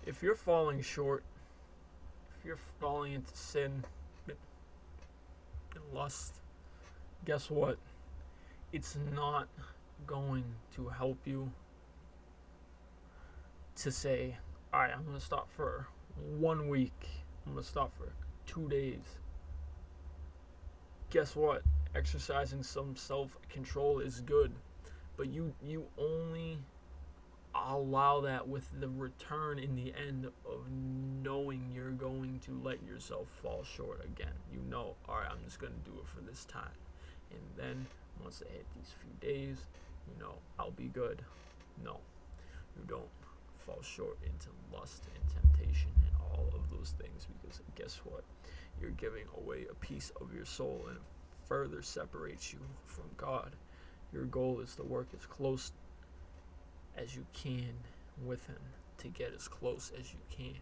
If you're falling short, if you're falling into sin and lust, guess what? It's not going to help you to say, all right, I'm going to stop for 1 week. I'm going to stop for 2 days. Guess what? Exercising some self-control is good, but you only allow that with the return in the end of knowing you're going to let yourself fall short again. You know, all right, I'm just going to do it for this time. And then once I hit these few days, I'll be good. No, you don't fall short into lust and temptation and all of those things, because guess what? You're giving away a piece of your soul, and it further separates you from God. Your goal is to work as close as you can with Him, to get as close as you can.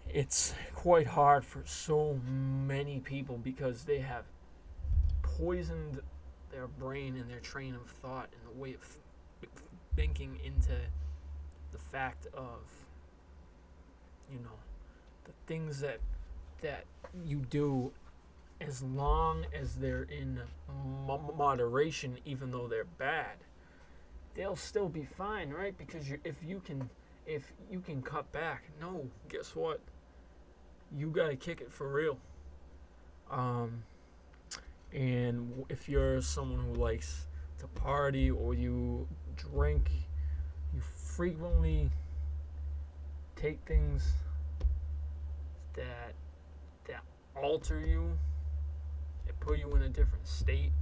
It's quite hard for so many people because they have poisoned their brain and their train of thought and the way of thinking into the fact of, the things that you do, as long as they're in moderation, even though they're bad, they'll still be fine, right? Because if you can cut back, no, guess what? You gotta kick it for real. And if you're someone who likes to party or you drink, you frequently take things that alter you, that put you in a different state,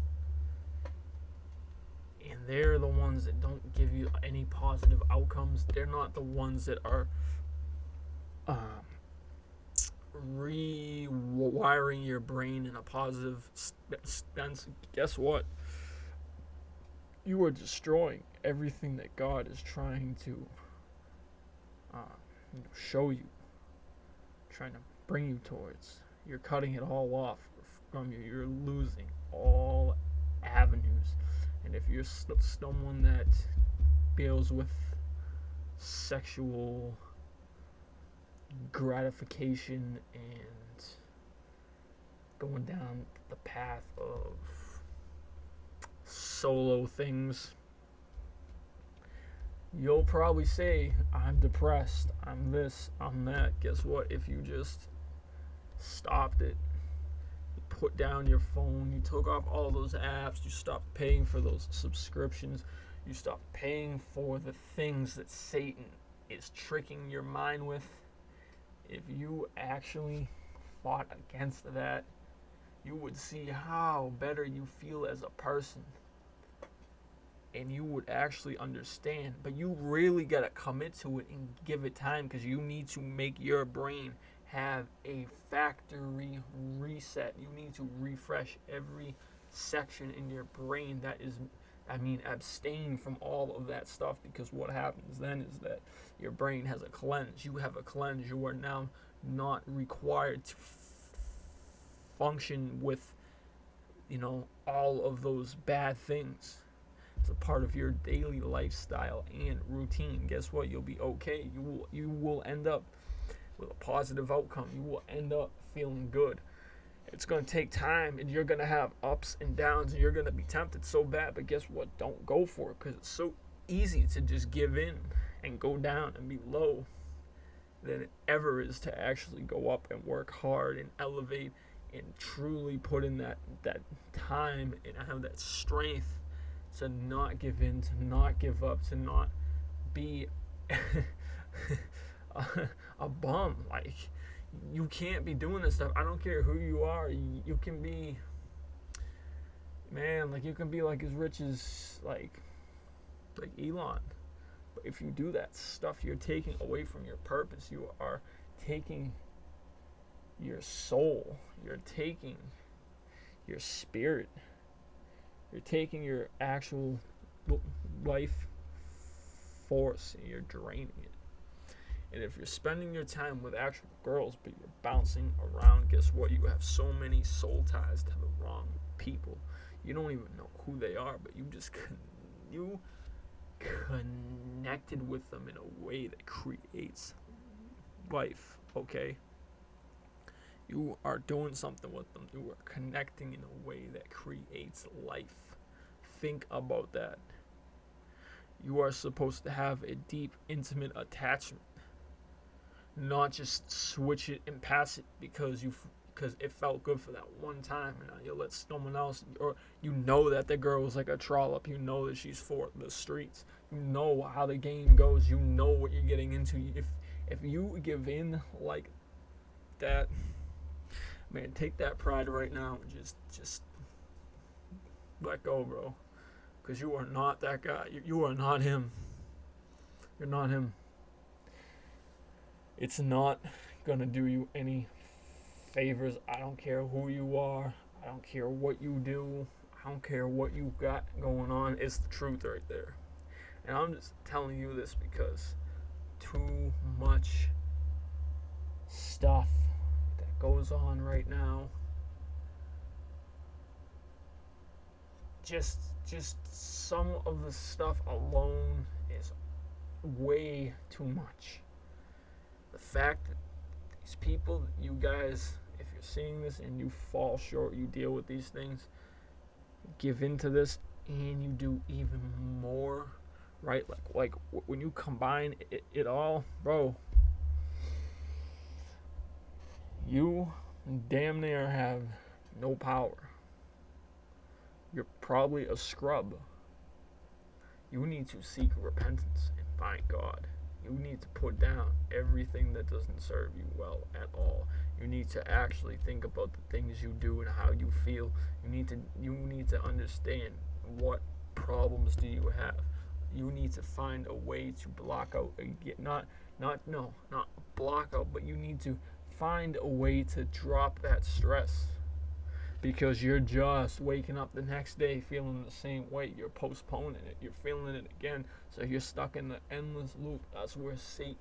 and they're the ones that don't give you any positive outcomes. They're not the ones that are rewiring your brain in a positive sense. Guess what? You are destroying everything that God is trying to show you, trying to bring you towards. You're cutting it all off from you. You're losing all avenues. And if you're someone that deals with sexual gratification and going down the path of solo things, you'll probably say, I'm depressed, I'm this, I'm that. Guess what? If you just stopped it, you put down your phone, you took off all those apps, you stopped paying for those subscriptions, you stopped paying for the things that Satan is tricking your mind with, if you actually fought against that, you would see how better you feel as a person. And you would actually understand. But you really got to commit to it and give it time, because you need to make your brain have a factory reset. You need to refresh every section in your brain that is, abstain from all of that stuff, because what happens then is that your brain has a cleanse. You have a cleanse. You are now not required to function with, all of those bad things. It's a part of your daily lifestyle and routine. Guess what? You'll be okay. You will end up with a positive outcome. You will end up feeling good. It's going to take time, and you're going to have ups and downs, and you're going to be tempted so bad, but guess what? Don't go for it, because it's so easy to just give in and go down and be low than it ever is to actually go up and work hard and elevate and truly put in that time and have that strength to not give in, to not give up, to not be a bum. Like, you can't be doing this stuff. I don't care who you are. You can be, man, like, you can be like as rich as like Elon. But if you do that stuff, you're taking away from your purpose. You are taking your soul. You're taking your spirit. You're taking your actual life force and you're draining it. And if you're spending your time with actual girls, but you're bouncing around, guess what? You have so many soul ties to the wrong people. You don't even know who they are, but you connected with them in a way that creates life, okay? You are doing something with them. You are connecting in a way that creates life. Think about that. You are supposed to have a deep, intimate attachment, not just switch it and pass it because it felt good for that one time, and now you let someone else, or you know that the girl is like a trollop. You know that she's for the streets. You know how the game goes. You know what you're getting into. If you give in like that, man, take that pride right now and just let go, bro. Because you are not that guy. You are not him. You're not him. It's not gonna do you any favors. I don't care who you are. I don't care what you do. I don't care what you got going on. It's the truth right there. And I'm just telling you this because too much stuff that goes on right now. Just some of the stuff alone is way too much. The fact that these people, you guys, if you're seeing this and you fall short, you deal with these things, give into this, and you do even more, right? Like when you combine it all, bro, you damn near have no power. You're probably a scrub. You need to seek repentance and find God. You need to put down everything that doesn't serve you well at all. You need to actually think about the things you do and how you feel. You need to understand what problems do you have. You need to find a way to block out, not block out, but you need to find a way to drop that stress. Because you're just waking up the next day feeling the same way. You're postponing it. You're feeling it again. So you're stuck in the endless loop. That's where Satan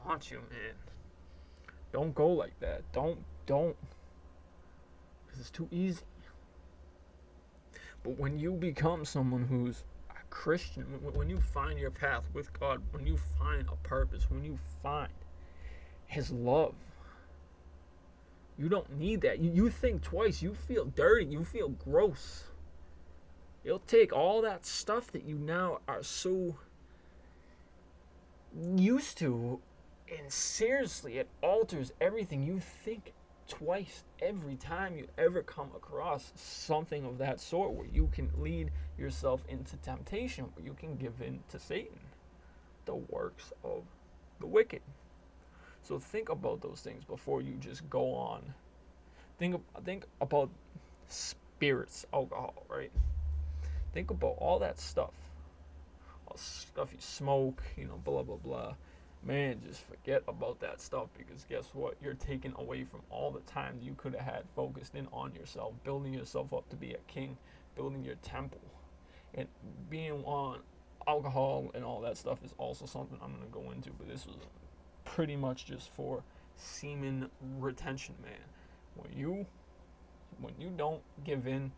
wants you, man. Don't go like that. Don't. Because it's too easy. But when you become someone who's a Christian, when you find your path with God, when you find a purpose, when you find His love, you don't need that. You think twice. You feel dirty. You feel gross. You'll take all that stuff that you now are so used to, and seriously, it alters everything. You think twice every time you ever come across something of that sort where you can lead yourself into temptation, where you can give in to Satan, the works of the wicked. So think about those things before you just go on. Think about spirits, alcohol, right? Think about all that stuff. All the stuff you smoke, blah, blah, blah. Man, just forget about that stuff, because guess what? You're taking away from all the time you could have had focused in on yourself, building yourself up to be a king, building your temple. And being on alcohol and all that stuff is also something I'm going to go into, but this was pretty much just for semen retention, man. When you don't give in,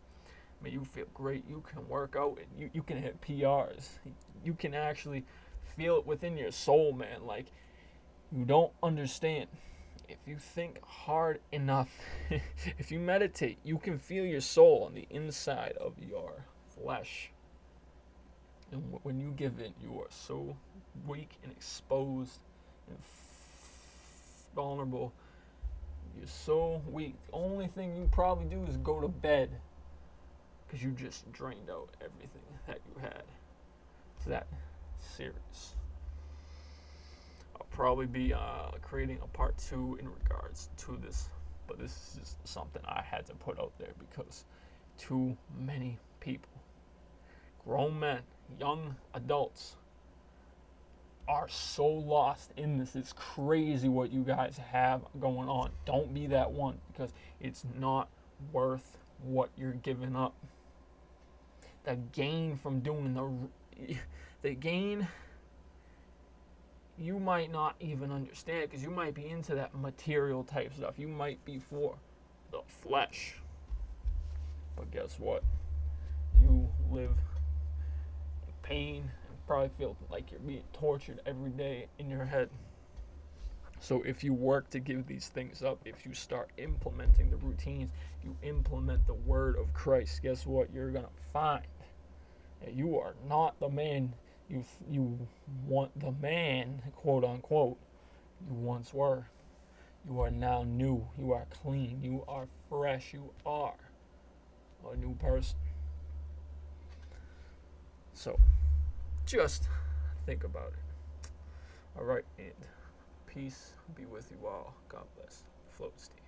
man, you feel great. You can work out and you can hit PRs. You can actually feel it within your soul, man. Like, you don't understand. If you think hard enough, if you meditate, you can feel your soul on the inside of your flesh. And when you give in, you are so weak and exposed and vulnerable. You're so weak. The only thing you probably do is go to bed, because you just drained out everything that you had. It's that serious. I'll probably be creating a part 2 in regards to this, but this is just something I had to put out there because too many people, grown men, young adults, are so lost in this. It's crazy what you guys have going on. Don't be that one, because it's not worth what you're giving up. The gain from doing the gain, you might not even understand, because you might be into that material type stuff. You might be for the flesh. But guess what? You live in pain and probably feel like you're being tortured every day in your head. So if you work to give these things up, if you start implementing the routines, you implement the word of Christ, guess what you're going to find? That you are not the man you want, the man, quote unquote, you once were. You are now new. You are clean. You are fresh. You are a new person. So just think about it. All right, and peace be with you all. God bless. Float Steve.